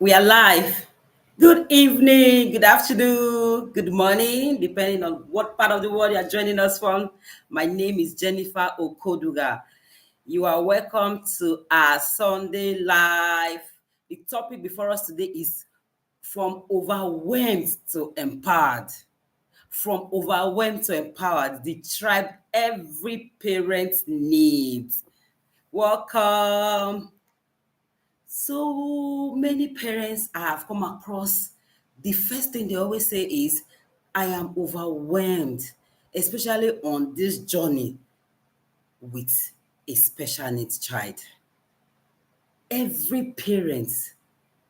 We are live. Good evening, good afternoon, good morning, depending on what part of the world you are joining us from. My name is Jennifer Okoduga. You are welcome to our Sunday live. The topic before us today is from overwhelmed to empowered. From overwhelmed to empowered, the tribe every parent needs. Welcome. So many parents I have come across, the first thing they always say is, I am overwhelmed, especially on this journey with a special needs child. Every parent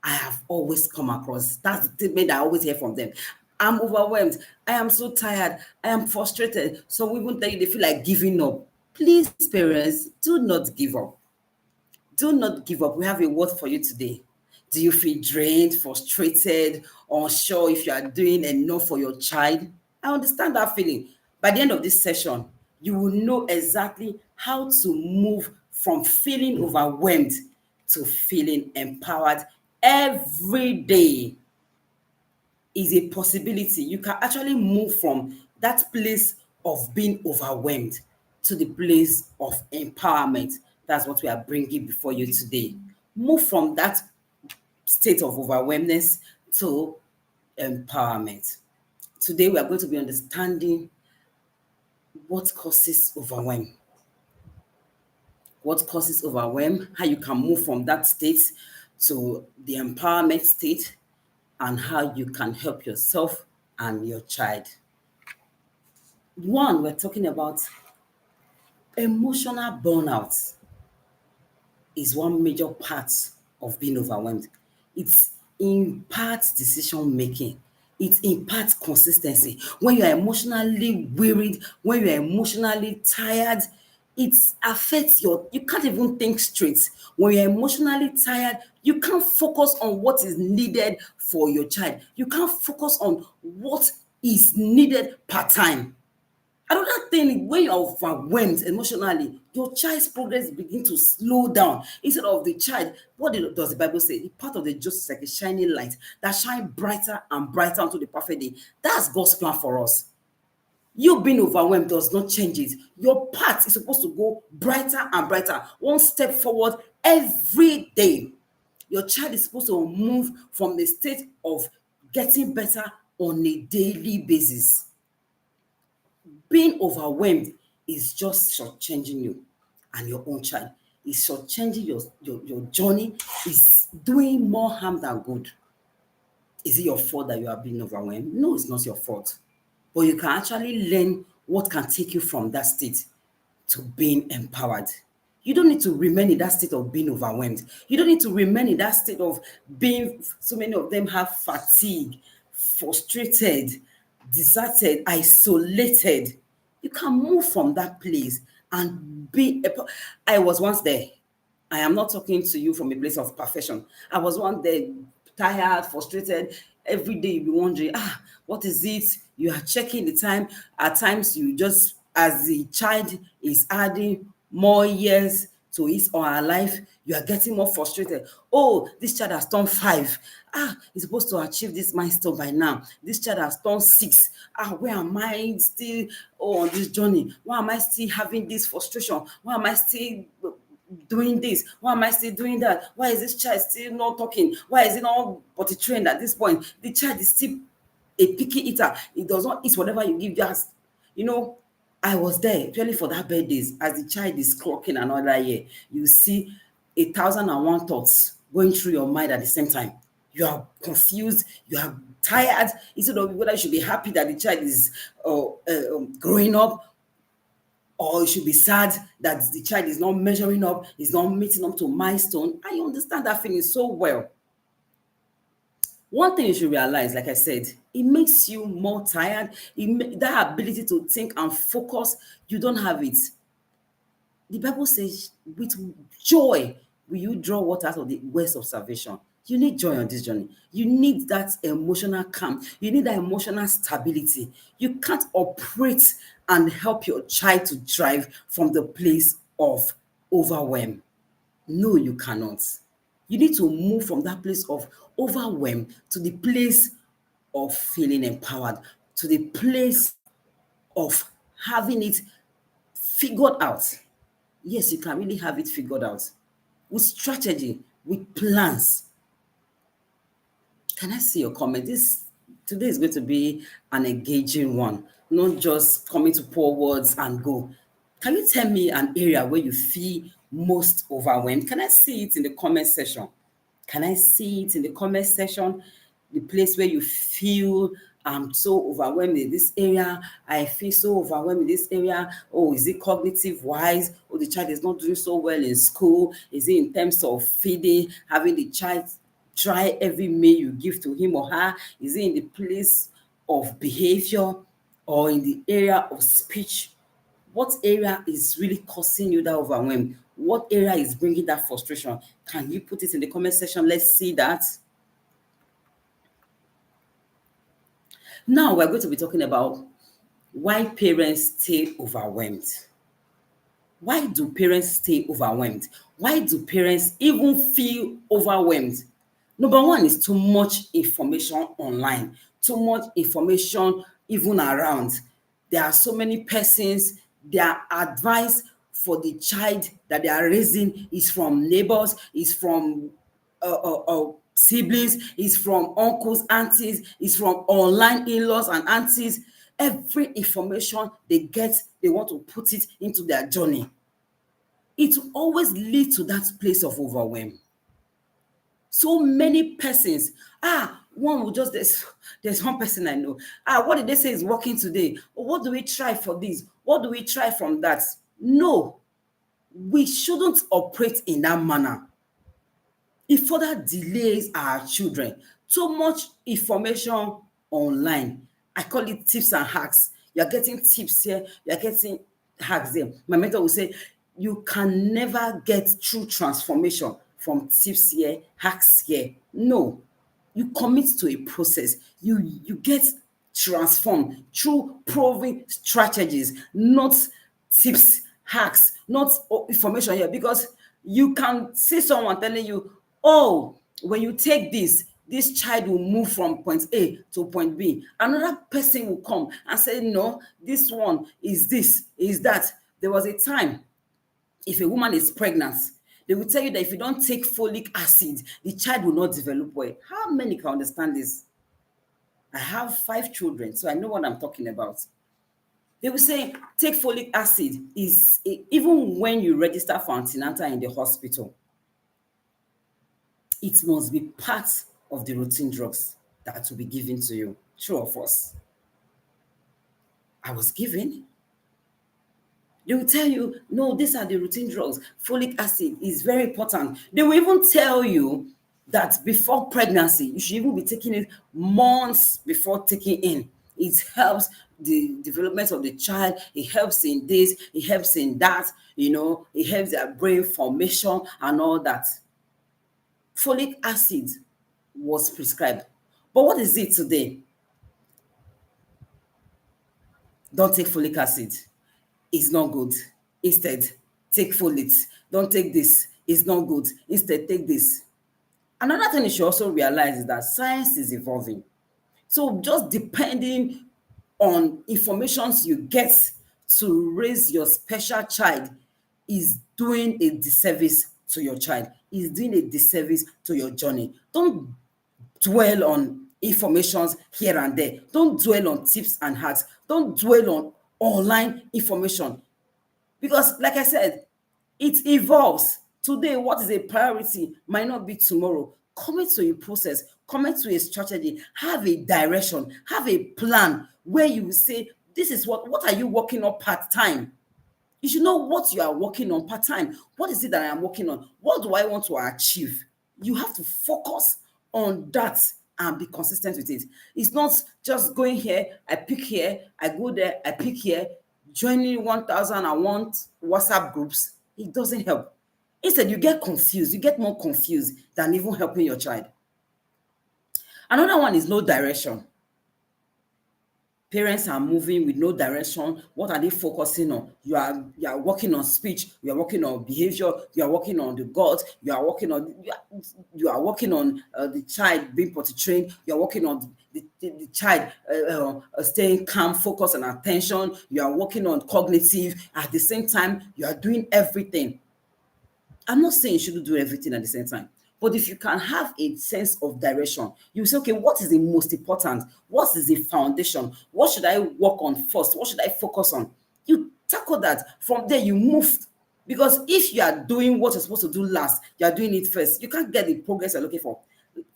I have always come across, that's the statement I always hear from them. I'm overwhelmed. I am so tired. I am frustrated. Some even tell you they feel like giving up. Please, parents, do not give up. Do not give up. We have a word for you today. Do you feel drained, frustrated, unsure if you are doing enough for your child? I understand that feeling. By the end of this session, you will know exactly how to move from feeling overwhelmed to feeling empowered every day. Is a possibility. You can actually move from that place of being overwhelmed to the place of empowerment. That's what we are bringing before you today. Move from that state of overwhelmness to empowerment. Today, we are going to be understanding what causes overwhelm. What causes overwhelm, how you can move from that state to the empowerment state, and how you can help yourself and your child. One, we're talking about emotional burnout is one major part of being overwhelmed. It imparts decision making. It imparts consistency. When you are emotionally wearied, when you are emotionally tired, it affects you can't even think straight. When you're emotionally tired, you can't focus on what is needed for your child. You can't focus on what is needed part time. Another thing, when you're overwhelmed emotionally, your child's progress begin to slow down. Instead of the child, does the Bible say? The path of the just is like a shining light that shine brighter and brighter unto the perfect day. That's God's plan for us. You being overwhelmed does not change it. Your path is supposed to go brighter and brighter, one step forward every day. Your child is supposed to move from the state of getting better on a daily basis. Being overwhelmed is just shortchanging you and your own child. It's shortchanging your journey. It's doing more harm than good. Is it your fault that you are being overwhelmed? No, it's not your fault. But you can actually learn what can take you from that state to being empowered. You don't need to remain in that state of being overwhelmed. You don't need to remain in that state of being, so many of them have fatigue, frustrated, deserted, isolated. You can move from that place and I was once there. I am not talking to you from a place of perfection. I was one day tired, frustrated. Every day you be wondering, what is it? You are checking the time. At times you just, as the child is adding more years to his or her life, you are getting more frustrated. Oh, this child has turned 5. He's supposed to achieve this milestone by now. This child has turned 6. Where am I still on this journey? Why am I still having this frustration? Why am I still doing this? Why am I still doing that? Why is this child still not talking? Why is it not potty trained at this point? The child is still a picky eater. It does not eat whatever you give. Just, I was there purely for that birthdays. As the child is clocking another year, you see 1,001 thoughts going through your mind at the same time. You are confused. You are tired. Instead of whether you should be happy that the child is growing up, or you should be sad that the child is not measuring up, is not meeting up to milestone. I understand that feeling so well. One thing you should realize, like I said, it makes you more tired. That ability to think and focus, you don't have it. The Bible says, with joy will you draw water out of the wells of salvation. You need joy on this journey. You need that emotional calm. You need that emotional stability. You can't operate and help your child to drive from the place of overwhelm. No, you cannot. You need to move from that place of overwhelmed to the place of feeling empowered, to the place of having it figured out. Yes, you can really have it figured out with strategy, with plans. Can I see your comment? This today is going to be an engaging one, not just coming to pour words and go. Can you tell me an area where you feel most overwhelmed? Can I see it in the comment section? Can I see it in the comment section? The place where you feel I'm so overwhelmed in this area. I feel so overwhelmed in this area. Oh, is it cognitive wise? Oh, the child is not doing so well in school. Is it in terms of feeding, having the child try every meal you give to him or her? Is it in the place of behavior or in the area of speech? What area is really causing you that overwhelm? What area is bringing that frustration? Can you put it in the comment section? Let's see that. Now we're going to be talking about why parents stay overwhelmed. Why do parents stay overwhelmed? Why do parents even feel overwhelmed? Number one is too much information online, too much information even around. There are so many persons, their advice for the child that they are raising is from neighbors, is from siblings, is from uncles, aunties, is from online in-laws and aunties. Every information they get, they want to put it into their journey. It will always lead to that place of overwhelm. So many persons, one will just, there's one person I know, what did they say is working today? What do we try for this? What do we try from that? No, we shouldn't operate in that manner. It further delays our children. Too much information online. I call it tips and hacks. You're getting tips here, you're getting hacks there. My mentor will say, you can never get true transformation from tips here, hacks here. No, you commit to a process. You get transformed through proven strategies, not tips, hacks, not information here. Because you can see someone telling you, oh, when you take this child will move from point A to point B. Another person will come and say, no, this one is this, is that. There was a time, if a woman is pregnant, they will tell you that if you don't take folic acid, the child will not develop well. How many can understand this? I have 5 children, so I know what I'm talking about. They will say, take folic acid is even when you register for antenatal in the hospital, it must be part of the routine drugs that will be given to you. True or false? I was given. They will tell you, no, these are the routine drugs. Folic acid is very important. They will even tell you that before pregnancy, you should even be taking it months before taking in. It helps the development of the child. It helps in this, it helps in that, it helps their brain formation and all that. Folic acid was prescribed. But what is it today? Don't take folic acid. It's not good. Instead, take folate. Don't take this. It's not good. Instead, take this. Another thing you should also realize is that science is evolving. So just depending on informations you get to raise your special child is doing a disservice to your child, is doing a disservice to your journey. Don't dwell on informations here and there. Don't dwell on tips and hacks. Don't dwell on online information. Because, like I said, it evolves. Today, what is a priority might not be tomorrow. Commit to a process, commit to a strategy, have a direction, have a plan where you will say, this is what are you working on part-time? You should know what you are working on part-time. What is it that I am working on? What do I want to achieve? You have to focus on that and be consistent with it. It's not just going here, I pick here, I go there, I pick here, joining 1,001 WhatsApp groups. It doesn't help. Instead, you get confused. You get more confused than even helping your child. Another one is no direction. Parents are moving with no direction. What are they focusing on? You are working on speech, you are working on behavior, you are working on the gods, you are working on the child being potty trained, you are working on the child staying calm, focus and attention, you are working on cognitive. At the same time, you are doing everything. I'm not saying you shouldn't do everything at the same time. But if you can have a sense of direction, you say, okay, what is the most important? What is the foundation? What should I work on first? What should I focus on? You tackle that. From there, you move. Because if you are doing what you're supposed to do last, you are doing it first, you can't get the progress you're looking for.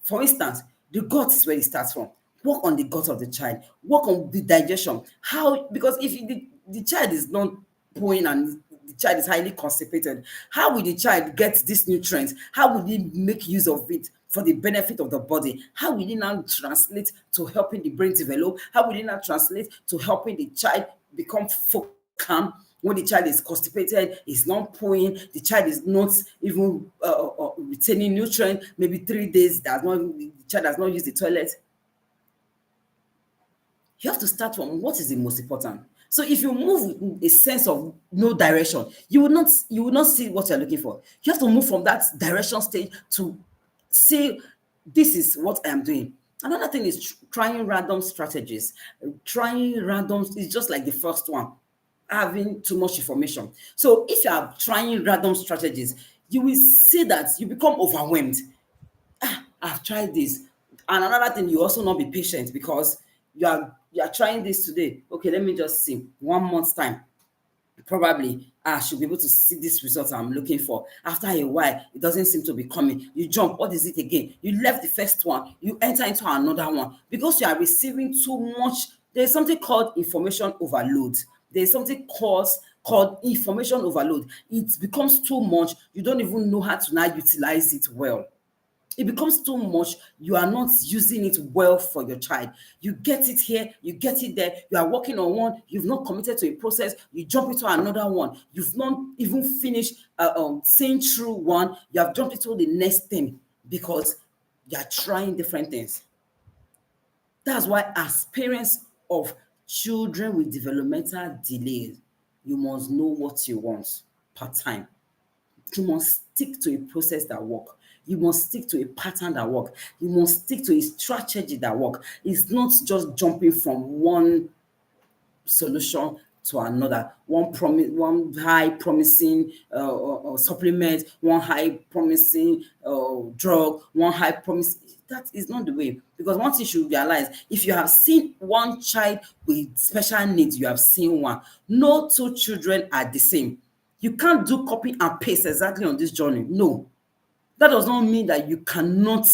For instance, the gut is where it starts from. Work on the gut of the child. Work on the digestion. How? Because if the child is not pooing and the child is highly constipated, how will the child get these nutrients? How will he make use of it for the benefit of the body? How will it now translate to helping the brain develop? How will it now translate to helping the child become calm? When the child is constipated, is not pooing, the child is not even retaining nutrient, maybe 3 days, the child does not use the toilet. You have to start from what is the most important. So if you move with a sense of no direction, you will not see what you're looking for. You have to move from that direction stage to say, this is what I am doing. Another thing is trying random strategies. Trying random is just like the first one, having too much information. So if you are trying random strategies, you will see that you become overwhelmed. I've tried this. And another thing, you also not be patient because you are trying this today. Okay, let me just see. 1 month's time, probably I should be able to see this result I'm looking for. After a while, it doesn't seem to be coming. You jump. What is it again? You left the first one. You enter into another one because you are receiving too much. There's something called information overload. There's something called information overload. It becomes too much. You don't even know how to now utilize it well. It becomes too much. You are not using it well for your child. You get it here, you get it there. You are working on one, you've not committed to a process, you jump into another one. You've not even finished seeing through one. You have jumped into the next thing because you are trying different things. That's why, as parents of children with developmental delays, you must know what you want per time. You must stick to a process that work. You must stick to a pattern that work. You must stick to a strategy that work. It's not just jumping from one solution to another. One high promising supplement, one high promising drug, one high promise. That is not the way. Because one thing you should realize, if you have seen one child with special needs, you have seen one. No two children are the same. You can't do copy and paste exactly on this journey. No. That does not mean that you cannot,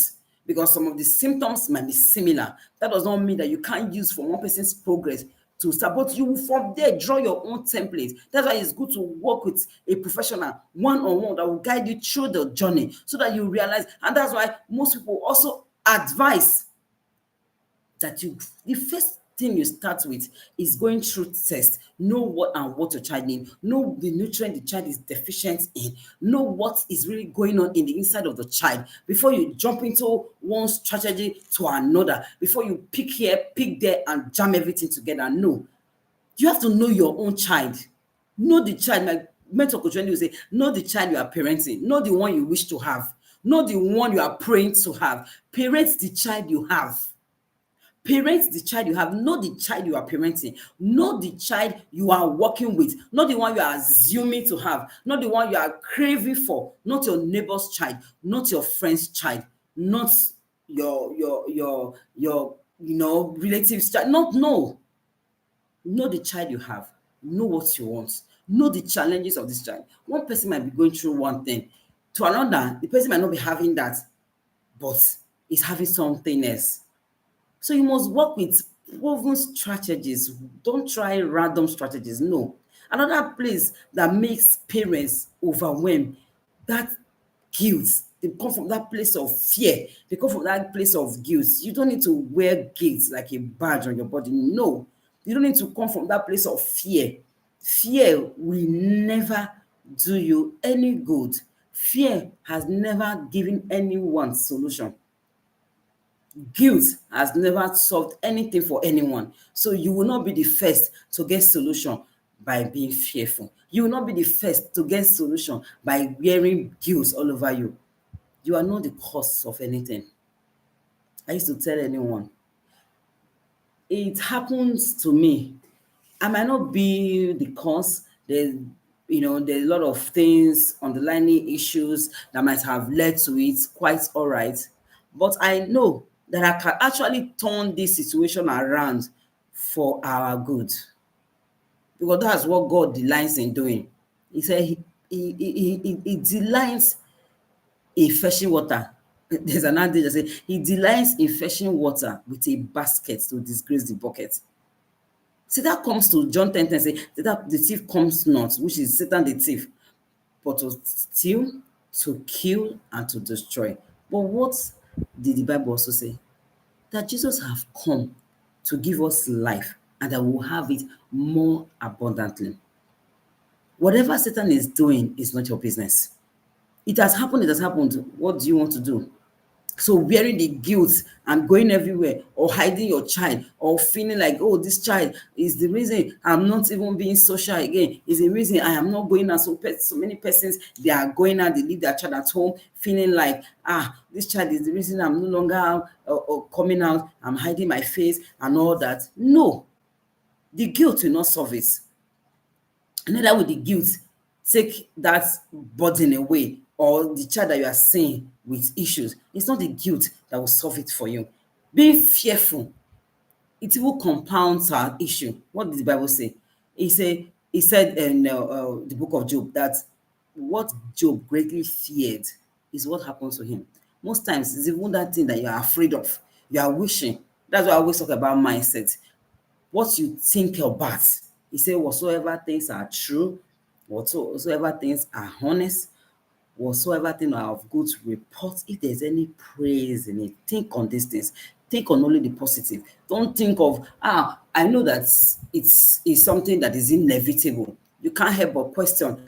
because some of the symptoms might be similar. That does not mean that you can't use from one person's progress to support you. From there, draw your own template. That's why it's good to work with a professional one-on-one that will guide you through the journey so that you realize. And that's why most people also advise that the first thing you start with is going through test. Know what your child need. Know the nutrient the child is deficient in. Know what is really going on in the inside of the child before you jump into one strategy to another. Before you pick here, pick there, and jam everything together. No, you have to know your own child. Know the child. My mentor coach will say, know the child you are parenting. Know the one you wish to have. Know the one you are praying to have. Parent the child you have. Parent the child you have. Know the child you are parenting. Know the child you are working with. Not the one you are assuming to have. Not the one you are craving for. Not your neighbor's child. Not your friend's child. Not your relative's child. Not no. Know the child you have. Know what you want. Know the challenges of this child. One person might be going through one thing. To another, the person might not be having that, but is having something else. So you must work with proven strategies. Don't try random strategies. No. Another place that makes parents overwhelmed, that guilt. They come from that place of fear. They come from that place of guilt. You don't need to wear guilt like a badge on your body. No. You don't need to come from that place of fear. Fear will never do you any good. Fear has never given anyone solution. Guilt has never solved anything for anyone. So you will not be the first to get solution by being fearful. You will not be the first to get solution by wearing guilt all over you. You are not the cause of anything. I used to tell anyone, it happens to me. I might not be the cause. There's a lot of things, underlying issues that might have led to it. Quite all right, but I know that I can actually turn this situation around for our good, because that's what God delights in doing. He said he delights in fetching water. There's an adage that says he delights in fetching water with a basket to disgrace the bucket. See, that comes to John 10:10 say that the thief comes not, which is Satan the thief, but to steal, to kill, and to destroy. But what did the Bible also say? That Jesus have come to give us life and that we'll have it more abundantly. Whatever Satan is doing is not your business. It has happened, it has happened. What do you want to do? So bearing the guilt and going everywhere or hiding your child or feeling like, oh, this child is the reason I'm not even being social again, is the reason I am not going out. So many persons, they are going out, they leave their child at home feeling like, this child is the reason I'm no longer coming out, I'm hiding my face and all that. No, the guilt will not solve it. Neither will the guilt take that burden away, or the child that you are seeing with issues. It's not the guilt that will solve it for you. Being fearful, it even compounds our issue. What did the Bible say? He said in the book of Job that what Job greatly feared is what happens to him. Most times, it's even that thing that you are afraid of. You are wishing. That's why I always talk about mindset. What you think about. He said, whatsoever things are true, whatsoever things are honest, whatsoever thing are of good report, if there's any praise in it, think on these things. Think on only the positive. Don't think of, I know that it's something that is inevitable. You can't help but question,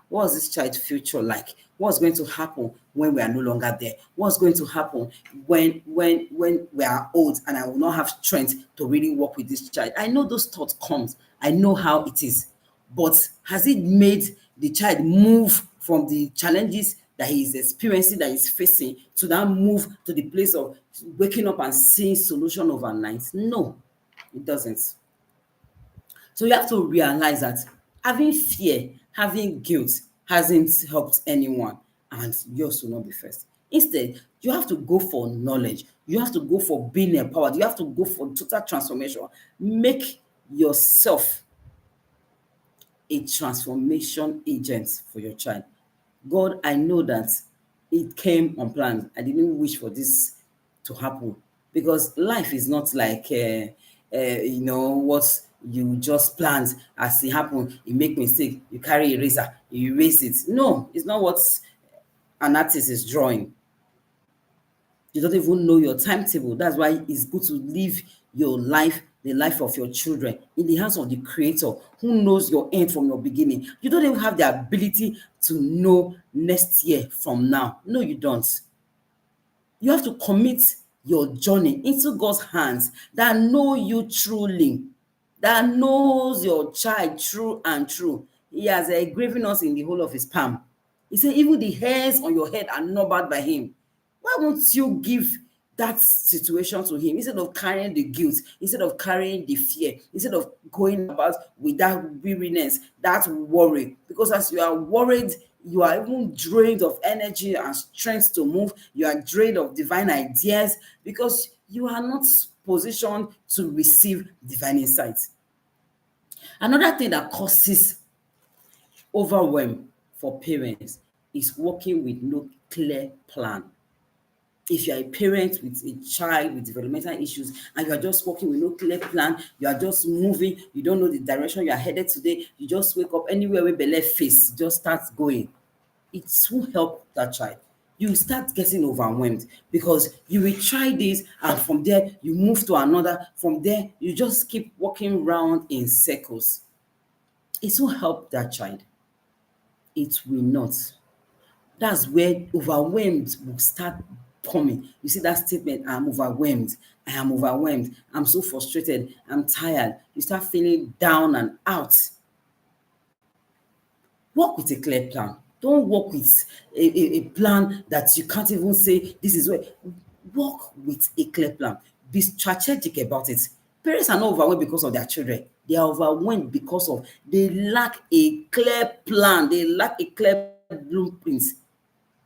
what's this child's future like? What's going to happen when we are no longer there? What's going to happen when we are old and I will not have strength to really work with this child? I know those thoughts comes. I know how it is. But has it made the child move from the challenges that he is experiencing, that he's facing, to now move to the place of waking up and seeing solution overnight? No, it doesn't. So you have to realize that having fear, having guilt hasn't helped anyone, and yours will not be first. Instead, you have to go for knowledge. You have to go for being empowered. You have to go for total transformation. Make yourself a transformation agent for your child. God, I know that it came unplanned. I didn't wish for this to happen, because life is not like what you just planned. As it happen, you make mistake, you carry eraser, you erase it. No, it's not what an artist is drawing. You don't even know your timetable. That's why it's good to live your life, the life of your children, in the hands of the creator who knows your end from your beginning. You don't even have the ability to know next year from now. No, you don't. You have to commit your journey into God's hands that know you truly, that knows your child true and true. He has engraven us in the whole of his palm. He said, even the hairs on your head are numbered by him. Why won't you give that situation to him instead of carrying the guilt, instead of carrying the fear, instead of going about with that weariness, that worry? Because as you are worried, you are even drained of energy and strength to move. You are drained of divine ideas because you are not positioned to receive divine insight. Another thing that causes overwhelm for parents is working with no clear plan. If you are a parent with a child with developmental issues and you are just working with no clear plan, you are just moving, you don't know the direction you are headed today, you just wake up anywhere where belle face, just start going. It won't help that child. You start getting overwhelmed because you will try this and from there you move to another. From there, you just keep walking round in circles. It won't help that child. It will not. That's where overwhelmed will start coming. You see that statement, I'm overwhelmed. I am overwhelmed. I'm so frustrated. I'm tired. You start feeling down and out. Work with a clear plan. Don't work with a plan that you can't even say this is where. Work with a clear plan. Be strategic about it. Parents are not overwhelmed because of their children. They are overwhelmed because of they lack a clear plan. They lack a clear blueprint.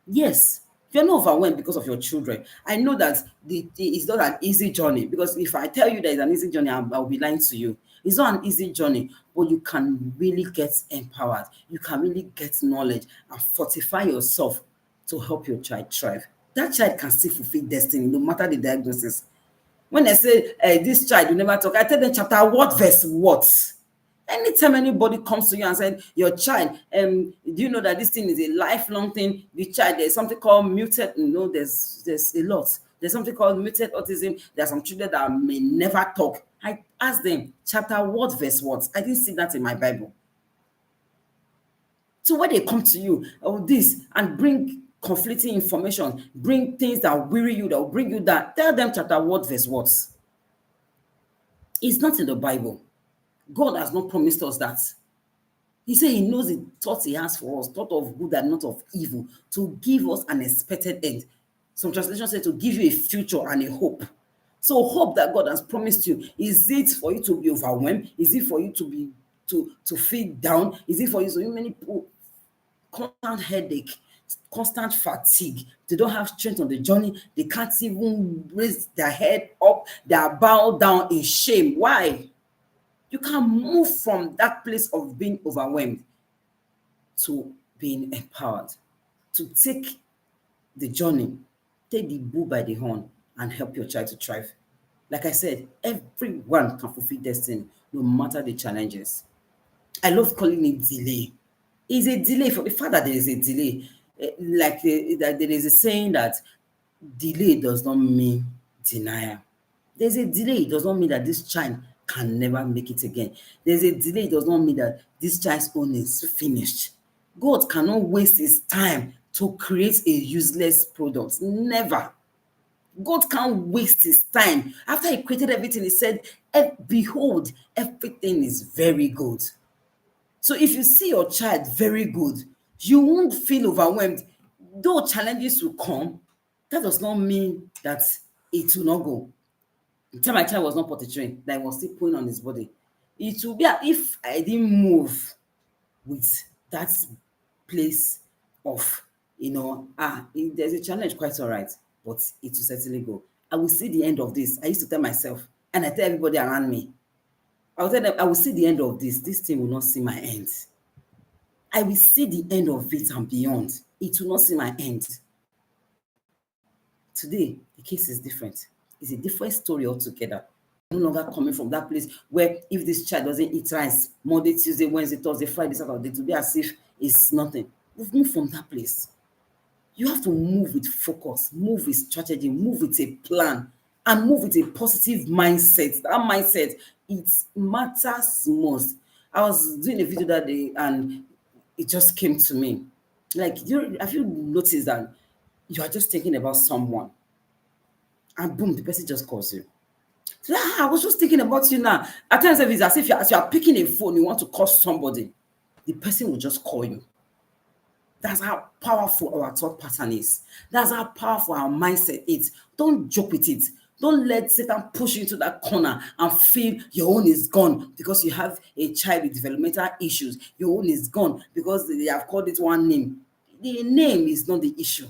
Yes, you're not overwhelmed because of your children. I know that it's not an easy journey, because if I tell you that it's an easy journey, I'll be lying to you. It's not an easy journey, but you can really get empowered. You can really get knowledge and fortify yourself to help your child thrive. That child can still fulfill destiny no matter the diagnosis. When I say this child will never talk, I tell them chapter what, verse what. Anytime anybody comes to you and said, your child, do you know that this thing is a lifelong thing? The child, there's something called muted, there's a lot. There's something called muted autism. There are some children that may never talk. I ask them, chapter what, verse what? I didn't see that in my Bible. So when they come to you, this, and bring conflicting information, bring things that weary you, that will bring you down, tell them chapter what, verse what. It's not in the Bible. God has not promised us that. He said he knows the thoughts he has for us, thought of good and not of evil, to give us an expected end. Some translations say to give you a future and a hope. So hope that God has promised you, is it for you to be overwhelmed? Is it for you to be to feel down? Is it for you? So many people, constant headache, constant fatigue. They don't have strength on the journey. They can't even raise their head up. They are bowed down in shame. Why? You can move from that place of being overwhelmed to being empowered, to take the journey, take the bull by the horn, and help your child to thrive. Like I said, everyone can fulfill destiny, no matter the challenges. I love calling it delay. It's a delay for the fact that there is a delay. That there is a saying that delay does not mean denial. There's a delay, it does not mean that this child can never make it again. There's a delay, it does not mean that this child's own is finished. God cannot waste his time to create a useless product. Never. God can't waste his time. After he created everything, he said, behold, everything is very good. So if you see your child very good, you won't feel overwhelmed. Though challenges will come, that does not mean that it will not go. The time my child was not potty trained, that was still pulling on his body. It will be as if I didn't move with that place of, if there's a challenge, quite all right, but it will certainly go. I will see the end of this. I used to tell myself, and I tell everybody around me, I will tell them, I will see the end of this. This thing will not see my end. I will see the end of it and beyond. It will not see my end. Today, the case is different. It's a different story altogether. No longer coming from that place where if this child doesn't eat rice Monday, Tuesday, Wednesday, Thursday, Friday, Saturday, to be as if it's nothing. We've moved from that place. You have to move with focus, move with strategy, move with a plan, and move with a positive mindset. That mindset, it matters most. I was doing a video that day and it just came to me. Like, have you noticed that you are just thinking about someone and boom, the person just calls you? So, I was just thinking about you now. At times, it's as if you are picking a phone, you want to call somebody, the person will just call you. That's how powerful our thought pattern is. That's how powerful our mindset is. Don't joke with it. Don't let Satan push you into that corner and feel your own is gone because you have a child with developmental issues. Your own is gone because they have called it one name. The name is not the issue.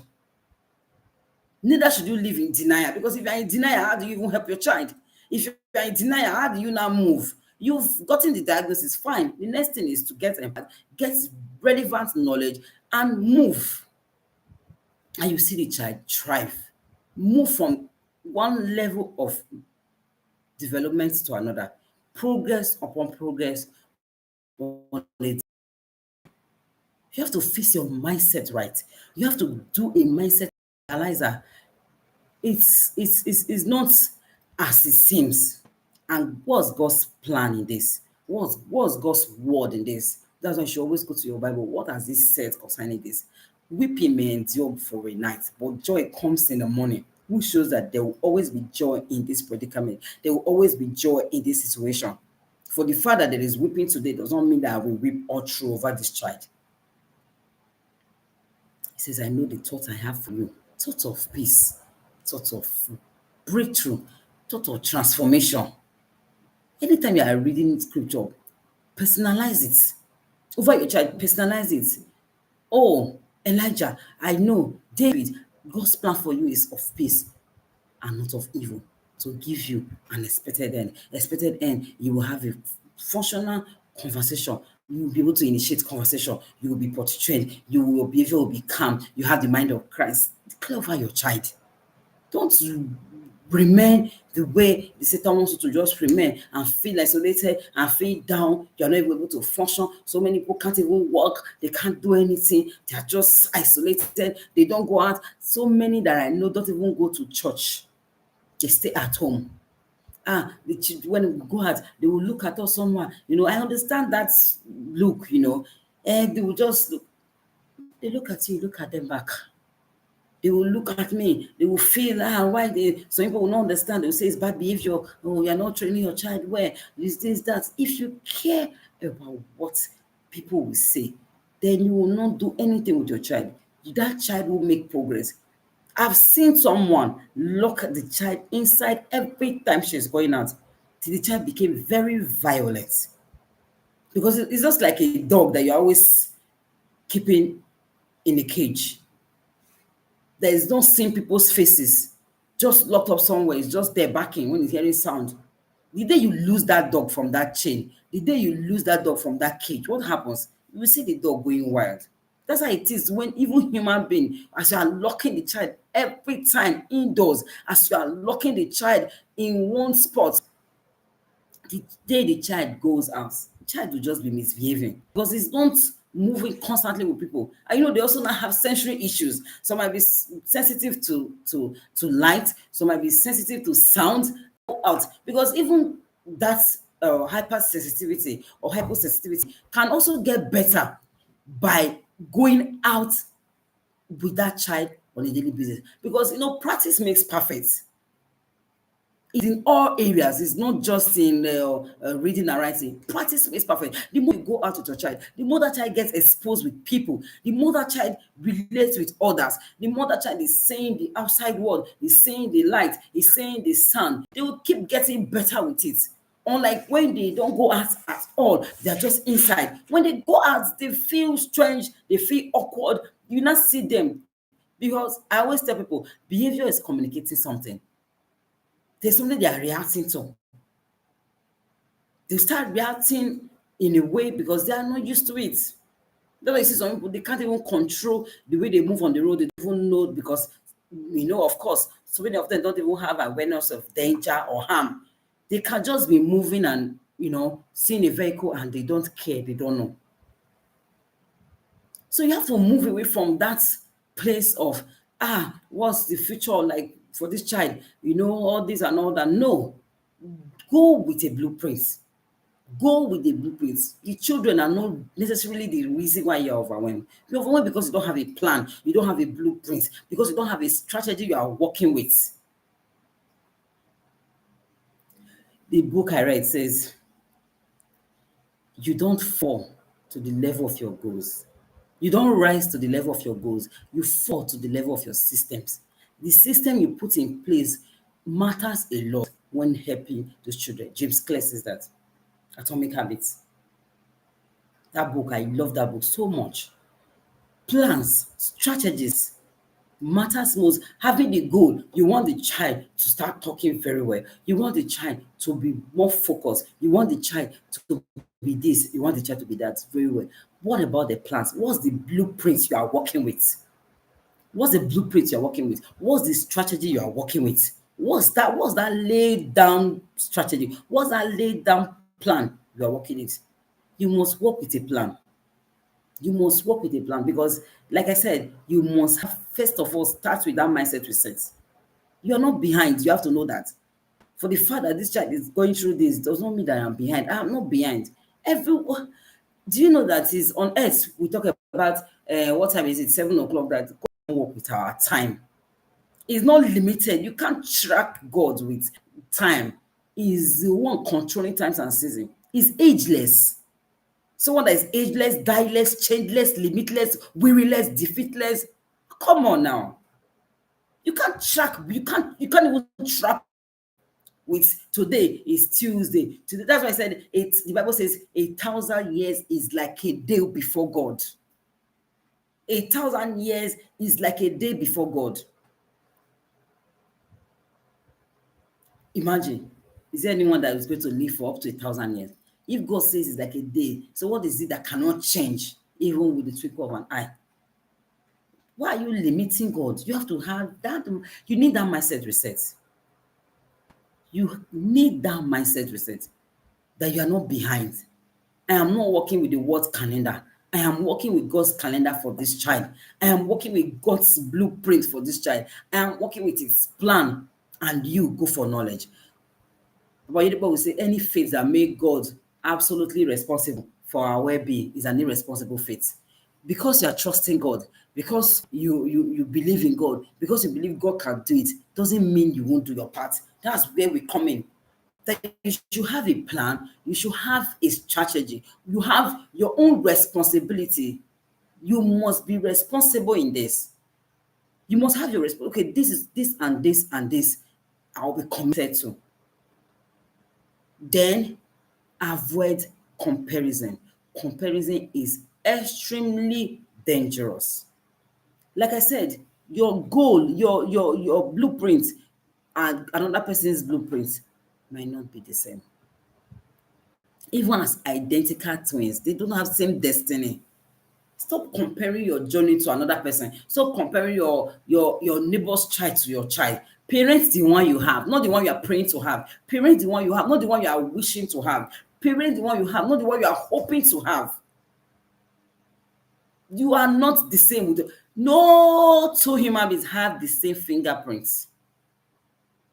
Neither should you live in denial, because if you're in denial, how do you even help your child? If you're in denial, how do you now move? You've gotten the diagnosis, fine. The next thing is to get relevant knowledge and move. And you see the child thrive. Move from one level of development to another. Progress upon progress. You have to fix your mindset right. You have to do a mindset analyzer. It's not as it seems. And what's God's plan in this? What's God's word in this? That's why you should always go to your Bible. What has this said concerning this? Weeping may endure for a night, but joy comes in the morning. Who shows that there will always be joy in this predicament? There will always be joy in this situation. For the father that is weeping today does not mean that I will weep all through over this child. He says, I know the thought I have for you, thought of peace, thought of breakthrough, thought of transformation. Anytime you are reading scripture, personalize it. Over your child, personalize it. Oh, Elijah, I know David, God's plan for you is of peace and not of evil, to give you an expected end. Expected end, you will have a functional conversation. You will be able to initiate conversation. You will be potty trained. Your behavior will be calm. You have the mind of Christ. Declare over your child. Don't remain the way the Satan wants you to just remain and feel isolated and feel down. You're not able to function. So many people can't even work. They can't do anything. They are just isolated. They don't go out. So many that I know don't even go to church. They stay at home. When we go out, they will look at us someone. I understand that look, and they will just look. They look at you, look at them back. They will look at me. They will feel why some people will not understand. They will say it's bad behavior. Oh, you're not training your child well. This, that. If you care about what people will say, then you will not do anything with your child. That child will make progress. I've seen someone lock the child inside every time she's going out till the child became very violent. Because it's just like a dog that you're always keeping in a cage. There is no seeing people's faces, just locked up somewhere. It's just there backing when it's hearing sound. The day you lose that dog from that chain, the day you lose that dog from that cage, what happens? You will see the dog going wild. That's how it is when even human being, as you are locking the child every time indoors, as you are locking the child in one spot, the day the child goes out, the child will just be misbehaving because it's not moving constantly with people. And they also now have sensory issues. Some might be sensitive to light, some might be sensitive to sound out, because even that hypersensitivity or hyposensitivity can also get better by going out with that child on a daily basis. Because practice makes perfect. It's in all areas. It's not just in reading and writing. Practice makes perfect. The more you go out with your child, the more that child gets exposed with people, the more that child relates with others, the more that child is seeing the outside world, is seeing the light, is seeing the sun. They will keep getting better with it. Unlike when they don't go out at all, they're just inside. When they go out, they feel strange, they feel awkward. You not see them. Because I always tell people, behavior is communicating something. There's something they are reacting to. They start reacting in a way because they are not used to it. That's why you see some people, they can't even control the way they move on the road. They don't even know because, of course, so many of them don't even have awareness of danger or harm. They can just be moving and, seeing a vehicle and they don't care. They don't know. So you have to move away from that place of, what's the future like for this child? All this and all that. No. Go with a blueprint. Go with the blueprints. The children are not necessarily the reason why you're overwhelmed. You're overwhelmed because you don't have a plan. You don't have a blueprint. Because you don't have a strategy you are working with. The book I read says, you don't fall to the level of your goals. You don't rise to the level of your goals. You fall to the level of your systems. The system you put in place matters a lot when helping those children. James Clear says that. Atomic Habits. That book, I love that book so much. Plans, strategies matters most. Having the goal, you want the child to start talking very well. You want the child to be more focused. You want the child to be this. You want the child to be that very well. What about the plans? What's the blueprint you are working with? What's the blueprint you're working with? What's the strategy you are working with? What's that laid down strategy? What's that laid down plan you are working with? You must work with a plan. You must work with a plan because, like I said, you must have, first of all, start with that mindset reset. You're not behind. You have to know that. For the fact that this child is going through this does not mean that I'm behind. I'm not behind. Everyone, do you know that is on earth we talk about what time is it? 7 o'clock. That God don't work with our time. It's not limited. You can't track God with time. He's the one controlling times and season. He's ageless. Someone that is ageless, dieless, changeless, limitless, weariless, defeatless. Come on now. You can't track, you can't even track with today is Tuesday. Today, that's why I said it's the Bible says 1,000 years is like a day before God. 1,000 years is like a day before God. Imagine, is there anyone that is going to live for up to 1,000 years? If God says it's like a day, so what is it that cannot change even with the twinkle of an eye? Why are you limiting God? You have to have that. You need that mindset reset. You need that mindset reset that you are not behind. I am not working with the world calendar. I am working with God's calendar for this child. I am working with God's blueprint for this child. I am working with his plan, and you go for knowledge. But Yoruba will say any faith that make God absolutely responsible for our well-being is an irresponsible faith. Because you are trusting God, because you believe in God, because you believe God can do it, doesn't mean you won't do your part. That's where we come in. That you should have a plan, you should have a strategy, you have your own responsibility. You must be responsible in this. You must have your okay, this is this and this and this I'll be committed to. Then avoid comparison. Comparison is extremely dangerous. Like I said, your goal, your blueprint and another person's blueprint might not be the same. Even as identical twins, they don't have same destiny. Stop comparing your journey to another person. Stop comparing your neighbor's child to your child. Parent the one you have, not the one you are praying to have. Parent the one you have, not the one you are wishing to have. Parent the one you have, not the one you are hoping to have. You are not the same with no two human beings have the same fingerprints.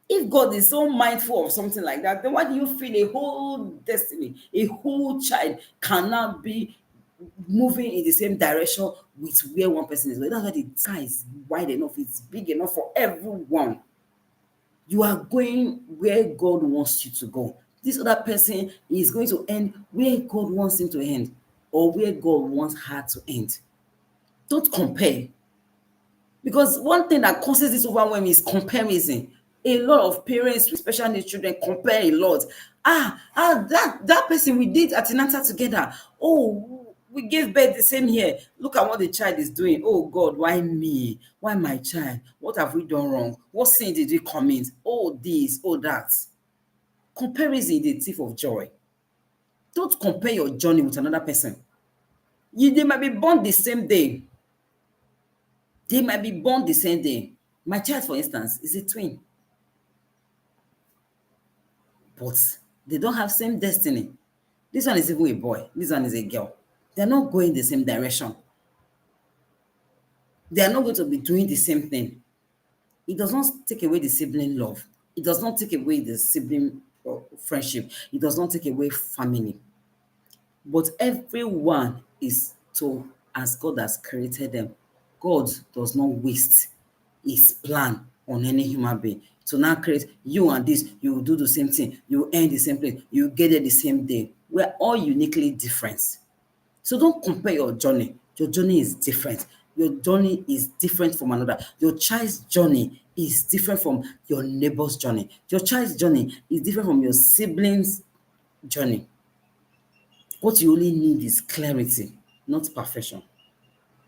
If God is so mindful of something like that, then why do you feel a whole destiny, a whole child cannot be moving in the same direction with where one person is? That's why the sky is wide enough, it's big enough for everyone. You are going where God wants you to go. This other person is going to end where God wants him to end, or where God wants her to end. Don't compare. Because one thing that causes this overwhelm is comparison. A lot of parents with special needs children compare a lot. That person we did antenatal together. Oh, we gave birth the same year. Look at what the child is doing. Oh God, why me? Why my child? What have we done wrong? What sin did we commit? Oh this, oh that. Comparison is the thief of joy. Don't compare your journey with another person. They might be born the same day. They might be born the same day. My child, for instance, is a twin. But they don't have same destiny. This one is even a boy. This one is a girl. They're not going the same direction. They are not going to be doing the same thing. It does not take away the sibling love. It does not take away the sibling friendship. It does not take away family. But everyone is to as God has created them. God does not waste his plan on any human being. To now create you and this, you will do the same thing, you will end the same place, you will get there the same day. We're all uniquely different. So don't compare your journey. Your journey is different. Your journey is different from another. Your child's journey is different from your neighbor's journey. Your child's journey is different from your siblings' journey. What you only need is clarity, not perfection.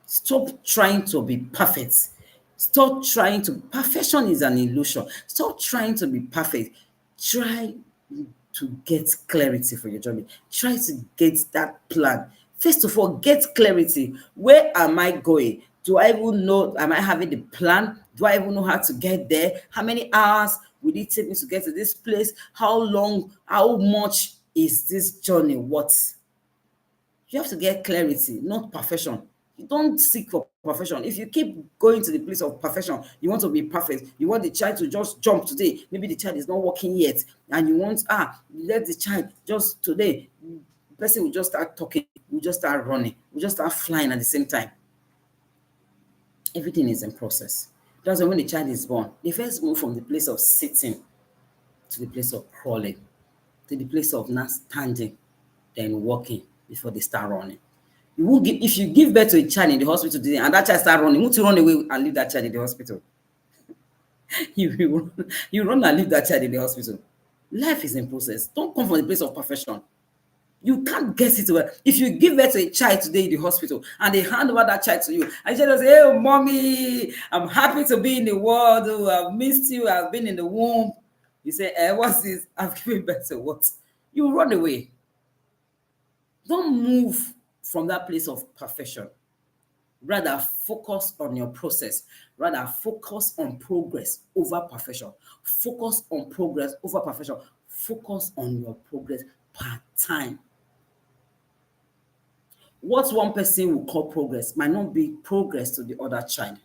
Stop trying to be perfect. Stop trying to, perfection is an illusion. Stop trying to be perfect. Try to get clarity for your journey. Try to get that plan. First of all, get clarity. Where am I going? Do I even know? Am I having the plan? Do I even know how to get there? How many hours will it take me to get to this place? How long? How much is this journey worth? You have to get clarity, not perfection. You don't seek for perfection. If you keep going to the place of perfection, you want to be perfect. You want the child to just jump today. Maybe the child is not working yet, and you want let the child just today. The person will just start talking. Will just start running. Will just start flying at the same time. Everything is in process. That's why when the child is born, they first move from the place of sitting to the place of crawling, to the place of now standing, then walking before they start running. You won't give if you give birth to a child in the hospital today and that child start running, won't you run away and leave that child in the hospital? You run and leave that child in the hospital. Life is in process. Don't come from the place of perfection. You can't get it well. If you give birth to a child today in the hospital and they hand over that child to you, and you just say, "Hey, mommy, I'm happy to be in the world. Oh, I've missed you. I've been in the womb." You say, what's this? I've given birth to what? You run away. Don't move from that place of perfection. Rather, focus on your process. Rather, focus on progress over perfection. Focus on progress over perfection. Focus on your progress per time. What one person will call progress might not be progress to the other child.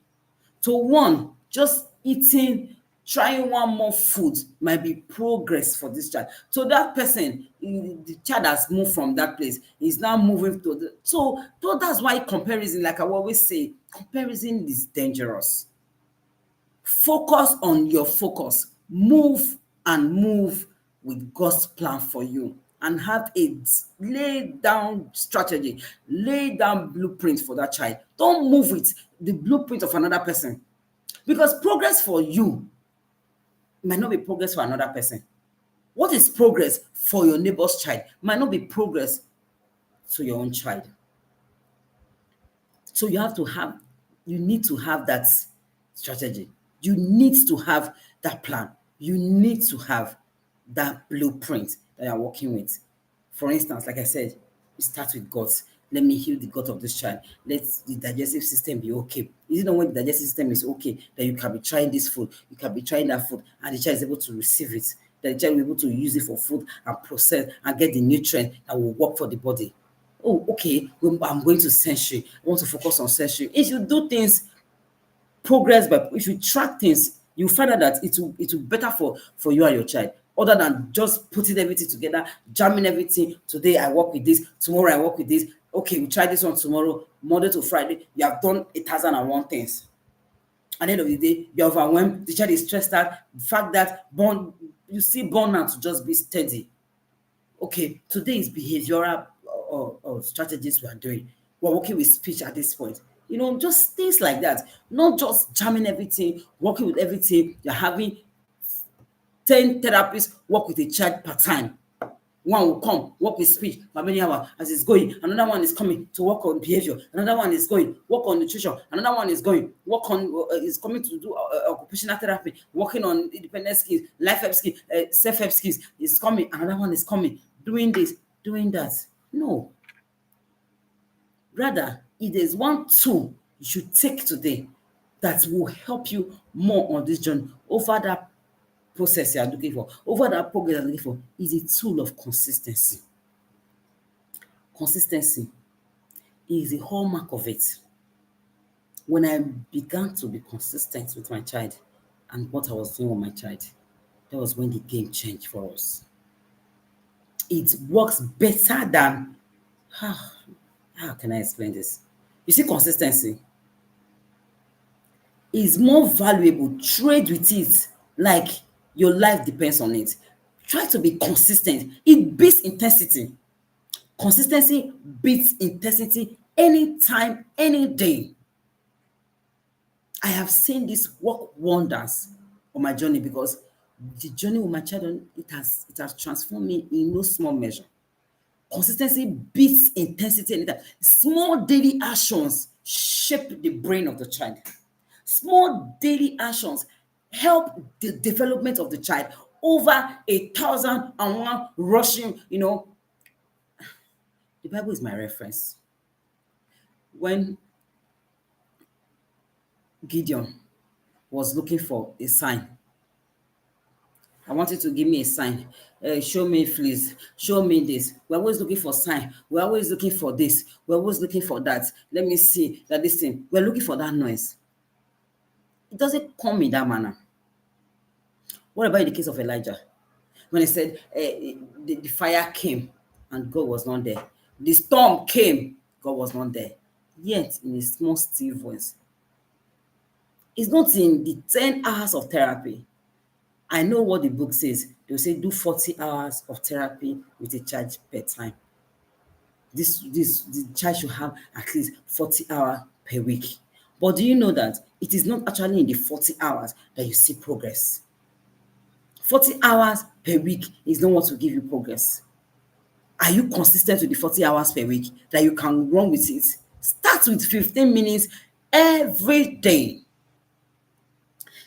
To one, just eating, trying one more food might be progress for this child. So that person, the child has moved from that place, is now moving to the. So that's why comparison, like I always say, comparison is dangerous. Focus on your focus. Move and move with God's plan for you and have a lay down strategy, lay down blueprint for that child. Don't move with the blueprint of another person because progress for you might not be progress for another person. What is progress for your neighbor's child might not be progress to your own child. So you need to have that strategy. You need to have that plan. You need to have that blueprint that you're working with. For instance, like I said, you start with gut. Let me heal the gut of this child. Let the digestive system be okay. Is it not when the digestive system is okay that you can be trying this food, you can be trying that food, and the child is able to receive it, that the child will be able to use it for food and process and get the nutrient that will work for the body. Oh, okay, I'm going to sensory. I want to focus on sensory. If you do things progress, but if you track things, you find out that it will better for you and your child, other than just putting everything together, jamming everything. Today I work with this, tomorrow I work with this. Okay, we try this one tomorrow, Monday to Friday. You have done 1,001 things. At the end of the day, you're overwhelmed. The child is stressed out. The fact that you see burnout to just be steady. Okay, today is behavioral strategies we are doing. We're working with speech at this point. Just things like that. Not just jamming everything, working with everything. You're having 10 therapists work with a child per time. One will come, work with speech for many hours as it's going. Another one is coming to work on behavior. Another one is going, work on nutrition. Another one is going, is coming to do occupational therapy, working on independent skills, life help skills, self-help skills. Is coming. Another one is coming, doing this, doing that. No. Rather, it is one tool you should take today that will help you more on this journey over that process you are looking for, over that progress you are looking for, is a tool of consistency. Consistency is a hallmark of it. When I began to be consistent with my child and what I was doing with my child, that was when the game changed for us. It works better than how can I explain this? You see, consistency is more valuable. Trade with it like your life depends on it. Try to be consistent. It beats intensity. Consistency beats intensity anytime, any day. I have seen this work wonders on my journey because the journey with my child, it has transformed me in no small measure. Consistency beats intensity anytime. Small daily actions shape the brain of the child. Small daily actions help the development of the child over 1,001 rushing. The Bible is my reference. When Gideon was looking for a sign, I want you to give me a sign. Show me fleas. Show me this. We're always looking for sign. We're always looking for this. We're always looking for that. Let me see that this thing. We're looking for that noise. It doesn't come in that manner. What about in the case of Elijah? When he said the fire came and God was not there. The storm came, God was not there. Yet in a small still voice, It's not in the 10 hours of therapy. I know what the book says. They'll say do 40 hours of therapy with a child per time. This the child should have at least 40 hours per week. But do you know that it is not actually in the 40 hours that you see progress? 40 hours per week is not what will give you progress. Are you consistent with the 40 hours per week that you can run with it? Start with 15 minutes every day.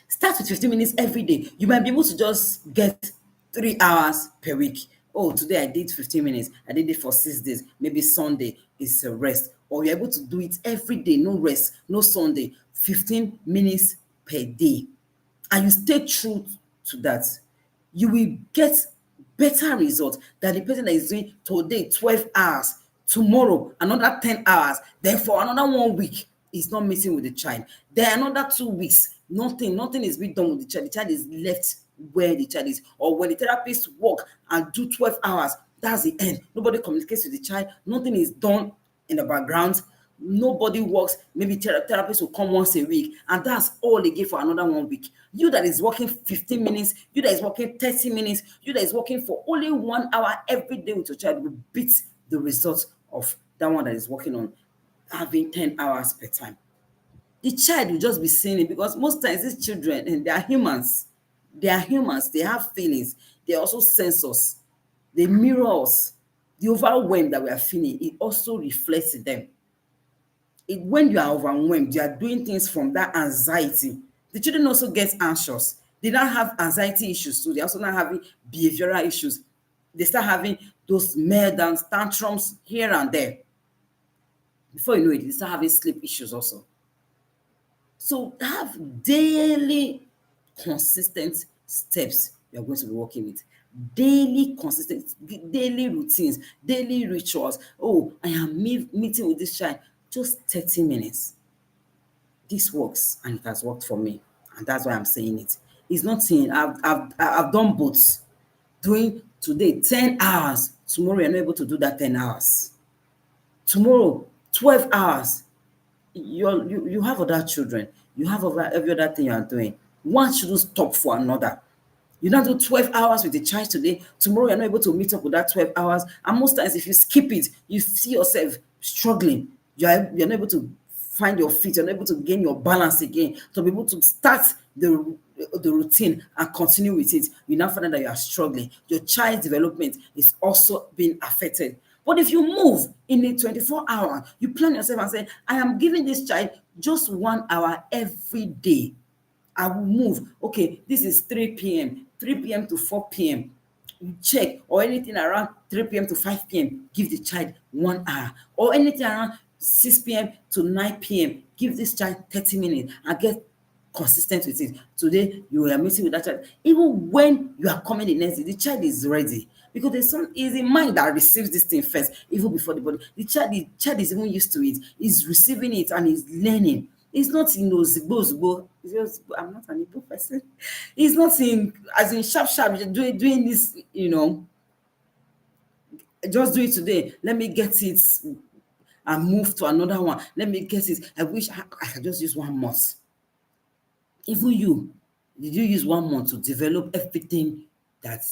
Start with 15 minutes every day. You might be able to just get 3 hours per week. Oh, today I did 15 minutes. I did it for 6 days. Maybe Sunday is a rest. Or you're able to do it every day, no rest, no Sunday, 15 minutes per day. And you stay true to that, you will get better results than the person that is doing today 12 hours, tomorrow another 10 hours, then for another 1 week is not meeting with the child, then another 2 weeks, nothing is being done with the child is left where the child is. Or when the therapist work and do 12 hours, that's the end. Nobody communicates with the child, nothing is done in the background, nobody works. Maybe therapist will come once a week and that's all they give for another 1 week. You that is working 15 minutes, you that is working 30 minutes, you that is working for only 1 hour every day with your child will beat the result of that one that is working on having 10 hours per time. The child will just be seeing it because most times these children, and they are humans, they have feelings, they also sense us, they mirror us. The overwhelm that we are feeling, it also reflects in them. When you are overwhelmed, you are doing things from that anxiety. The children also get anxious. They don't have anxiety issues too. They also not having behavioral issues. They start having those meltdowns, tantrums here and there. Before you know it, they start having sleep issues also. So have daily consistent steps you're going to be working with. Daily consistent, daily routines, daily rituals. Oh, I am meeting with this child just 30 minutes. This works and it has worked for me. And that's why I'm saying it. It's not saying I've done both. Doing today 10 hours, tomorrow you're not able to do that 10 hours. Tomorrow, 12 hours. You have other children, you have every other thing you are doing. One shouldn't stop for another. You now do 12 hours with the child today, tomorrow you're not able to meet up with that 12 hours. And most times, if you skip it, you see yourself struggling. You're not able to find your feet, you're not able to gain your balance again, to be able to start the routine and continue with it. You now find out that you are struggling. Your child's development is also being affected. But if you move in a 24 hour, you plan yourself and say, I am giving this child just 1 hour every day. I will move. Okay, this is 3 p.m., 3 p.m. to 4 p.m. You check, or anything around 3 p.m. to 5 p.m., give the child 1 hour. Or anything around 6 p.m. to 9 p.m., give this child 30 minutes and get consistent with it. Today, you are meeting with that child. Even when you are coming the next day, the child is ready. Because there's some is a mind that receives this thing first, even before the body. The child is even used to it. He's receiving it and he's learning. It's not in those zigbo. It's just, I'm not an Igbo person. It's not in as in sharp, doing this, just do it today. Let me get it and move to another one. Let me get it. I wish I could just use 1 month. Even you, did you use 1 month to develop everything that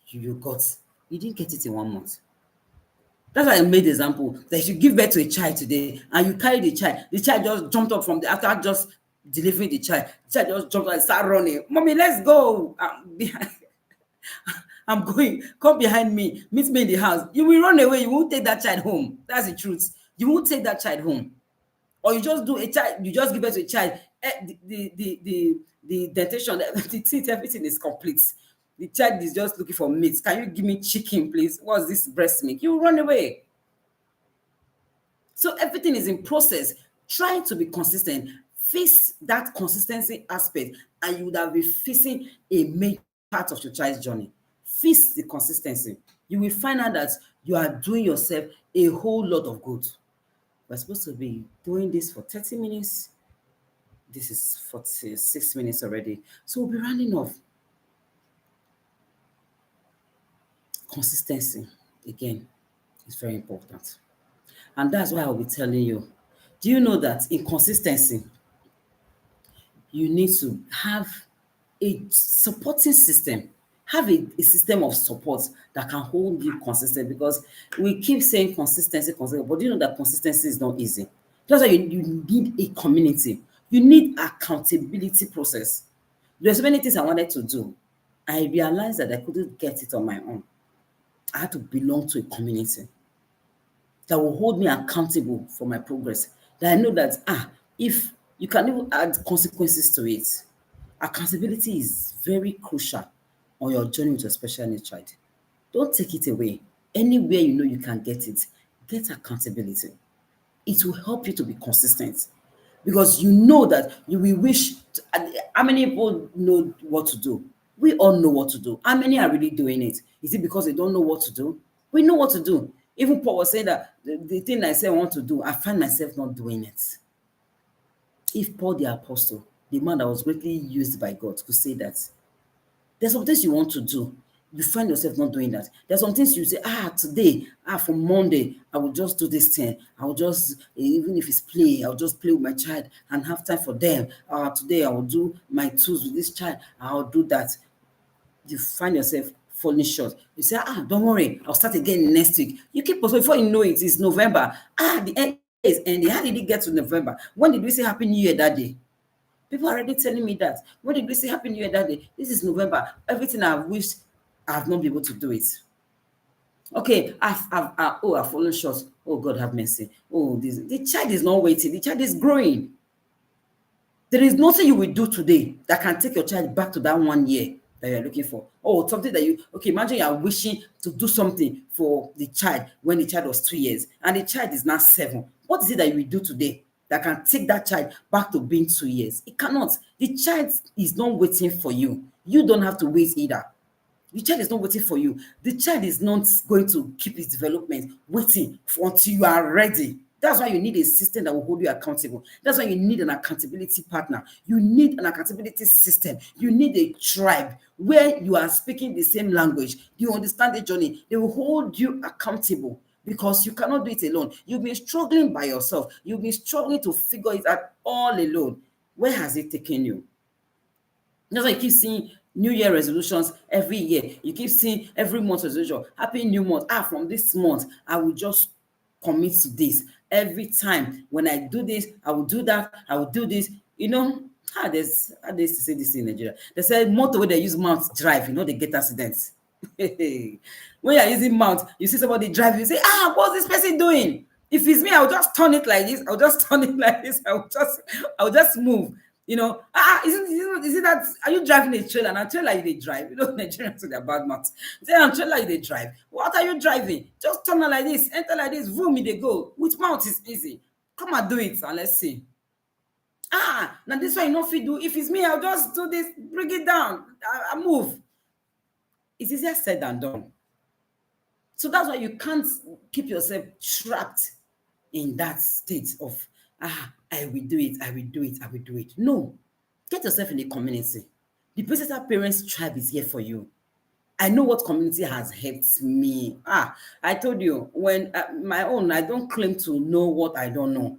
you got? You didn't get it in 1 month. That's why I made the example that if you give birth to a child today and you carry the child just jumped up from the after just delivering the child just jumped up and start running. Mommy, let's go. I'm going. Come behind me. Meet me in the house. You will run away. You won't take that child home. That's the truth. You won't take that child home. Or you just do a child, you just give birth to a child, the dentation, the teeth, everything is complete. The child is just looking for meat. Can you give me chicken, please? What's this breast milk? You run away. So everything is in process. Try to be consistent. Face that consistency aspect, and you would have been facing a major part of your child's journey. Face the consistency. You will find out that you are doing yourself a whole lot of good. We're supposed to be doing this for 30 minutes. This is 46 minutes already. So we'll be running off. Consistency, again, is very important. And that's why I'll be telling you. Do you know that in consistency, you need to have a supporting system. Have a system of support that can hold you consistent, because we keep saying consistency, consistency, but you know that consistency is not easy. That's why you need a community. You need accountability process. There's so many things I wanted to do. I realized that I couldn't get it on my own. I had to belong to a community that will hold me accountable for my progress. That I know that if you can even add consequences to it, accountability is very crucial on your journey with your special needs child. Don't take it away. Anywhere you know you can get it, get accountability. It will help you to be consistent, because you know that you will wish to, how many people know what to do? We all know what to do. How many are really doing it? Is it because they don't know what to do? We know what to do. Even Paul was saying that the thing I say I want to do, I find myself not doing it. If Paul the apostle, the man that was greatly used by God, could say that, there's some things you want to do. You find yourself not doing that. There's some things you say, today, from Monday, I will just do this thing. I will just, even if it's play, I'll just play with my child and have time for them. Today, I will do my tools with this child. I'll do that. You find yourself falling short. You say, don't worry, I'll start again next week. You keep postponing. Before you know it, it's November. The end is ending. How did it get to November? When did we say Happy New Year that day? People are already telling me that. When did we say Happy New Year that day? This is November. Everything I've wished, I have not been able to do it. Okay, I've fallen short. Oh, God have mercy. Oh, the child is not waiting. The child is growing. There is nothing you will do today that can take your child back to that 1 year that you're looking for. Oh, something that imagine you are wishing to do something for the child when the child was 2 years and the child is now 7. What is it that you will do today that can take that child back to being 2 years? It cannot. The child is not waiting for you. You don't have to wait either. The child is not waiting for you. The child is not going to keep its development waiting until you are ready. That's why you need a system that will hold you accountable. That's why you need an accountability partner. You need an accountability system. You need a tribe where you are speaking the same language. You understand the journey. They will hold you accountable, because you cannot do it alone. You've been struggling by yourself. You've been struggling to figure it out all alone. Where has it taken you? That's why you keep seeing New Year resolutions every year. You keep seeing every month resolution. Happy New Month. From this month, I will just commit to this. Every time when I do this, I will do that. I will do this. There's how they used to say this in Nigeria. They said motorway they use mount drive. They get accidents. When you're using mount, you see somebody drive, you say, what's this person doing? If it's me, I'll just turn it like this. I'll just turn it like this. I'll just move. Is it that, are you driving a trailer? And a trailer they drive. Nigerians with their bad mouths. Say, a trailer they drive. What are you driving? Just turn it like this, enter like this, boom, they go. With mouth is easy. Come and do it and let's see. Now this one you know if you do. If it's me, I'll just do this, bring it down. I move. It's easier said than done. So that's why you can't keep yourself trapped in that state of, I will do it, I will do it, I will do it. No. Get yourself in a community. The Presidential Parents Tribe is here for you. I know what community has helped me. I told you, when my own, I don't claim to know what I don't know.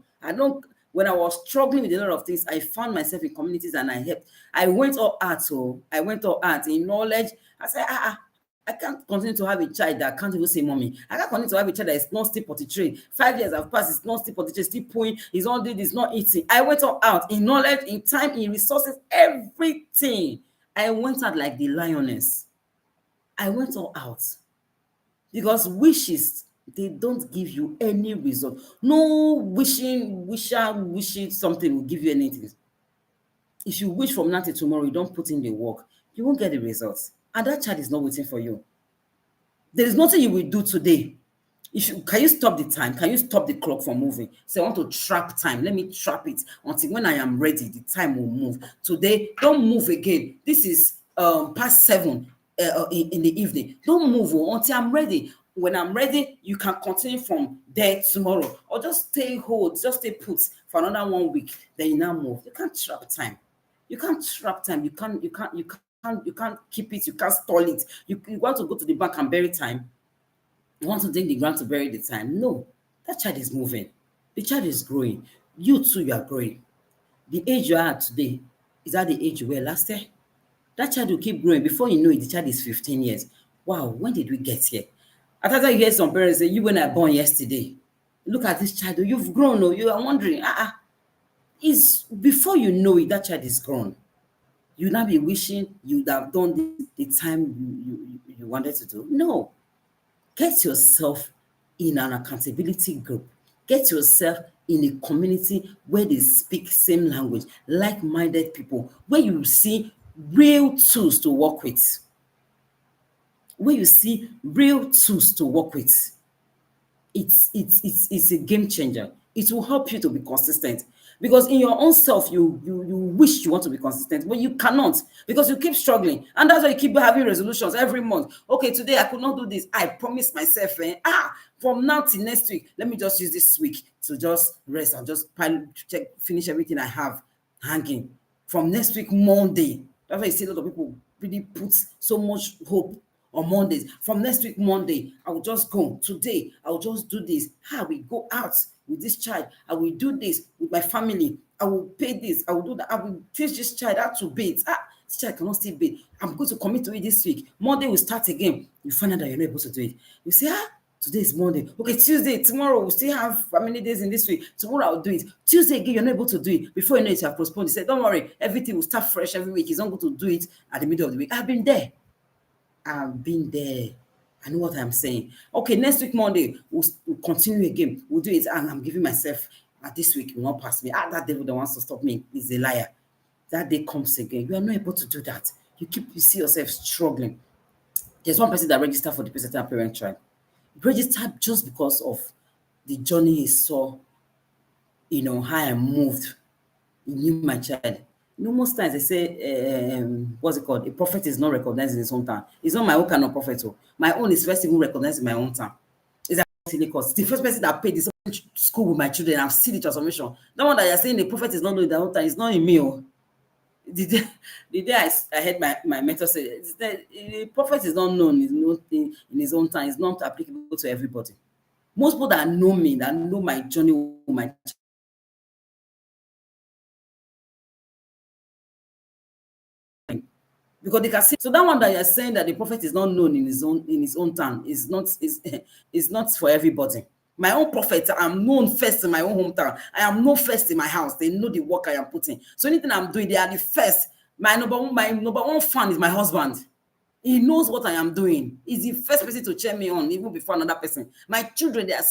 When I was struggling with a lot of things, I found myself in communities and I helped. I went all out in knowledge. I said, I can't continue to have a child that can't even say mommy. I can't continue to have a child that is not still potty trained. 5 years have passed, it's not still potty trained, still pooing, he's not doing this, not eating. I went all out in knowledge, in time, in resources, everything. I went out like the lioness. I went all out. Because wishes, they don't give you any result. No wishing something will give you anything. If you wish from now till tomorrow, you don't put in the work, you won't get the results. And that child is not waiting for you. There is nothing you will do today. Can you stop the time? Can you stop the clock from moving? Say, I want to trap time. Let me trap it until when I am ready, the time will move. Today, don't move again. This is past 7 in the evening. Don't move until I'm ready. When I'm ready, you can continue from there tomorrow. Or just stay put for another 1 week. Then you now move. You can't trap time. You can't trap time. You can't keep it. You can't stall it. You want to go to the bank and bury time. You want to dig the ground to bury the time. No, that child is moving. The child is growing. You too, you are growing. The age you are at today Is that the age you were last year? That child will keep growing. Before you know it, the child is 15 years. Wow, when did we get here? I thought I hear some parents say, you when I born yesterday. Look at this child. Oh, you've grown. Oh, you are wondering, is before you know it, that child is grown. You now be wishing you'd have done the time you wanted to do. No. Get yourself in an accountability group. Get yourself in a community where they speak same language, like-minded people, where you see real tools to work with. Where you see real tools to work with. It's a game changer. It will help you to be consistent. Because in your own self, you wish you want to be consistent, but you cannot because you keep struggling. And that's why you keep having resolutions every month. Okay, today I could not do this. I promised myself, from now till next week, let me just use this week to just rest and just finish everything I have hanging. From next week, Monday. That's why you see a lot of people really put so much hope on Mondays. From next week, Monday, I will just go. Today, I will just do this. We go out with this child. I will do this with my family. I will pay this. I will do that. I will teach this child how to bathe. This child cannot still bathe. I'm going to commit to it this week. Monday will start again. You find out that you're not able to do it. You say, today is Monday. Okay, Tuesday, tomorrow, we'll still have how many days in this week? Tomorrow, I'll do it. Tuesday again, you're not able to do it. Before you know it, you have postponed. You say, don't worry, everything will start fresh every week. He's not going to do it at the middle of the week. I've been there. I know what I'm saying. Okay, next week, Monday, we'll continue again. We'll do it. And I'm giving myself, this week will not pass me. That devil that wants to stop me is a liar. That day comes again. You are not able to do that. You see yourself struggling. There's one person that registered for the Presidential Parent Tribe. Registered just because of the journey he saw, how I moved. He knew my child. Most times they say, what's it called? A prophet is not recognized in his own town. It's not my own kind of prophet. My own is first even recognized in my own town. Is that cost? The first person that paid this school with my children, I've seen the transformation. The one that you're saying the prophet is not doing their own time, it's not in me. The day I heard my mentor say, the prophet is not known in his own time, it's not applicable to everybody. Most people that know me, that know my journey with my because they can see. So that one that you're saying that the prophet is not known in his own town is not for everybody. My own prophet, I'm known first in my own hometown. I am known first in my house. They know the work I am putting. So anything I'm doing, they are the first. My number one fan is my husband. He knows what I am doing. He's the first person to cheer me on, even before another person. My children, they are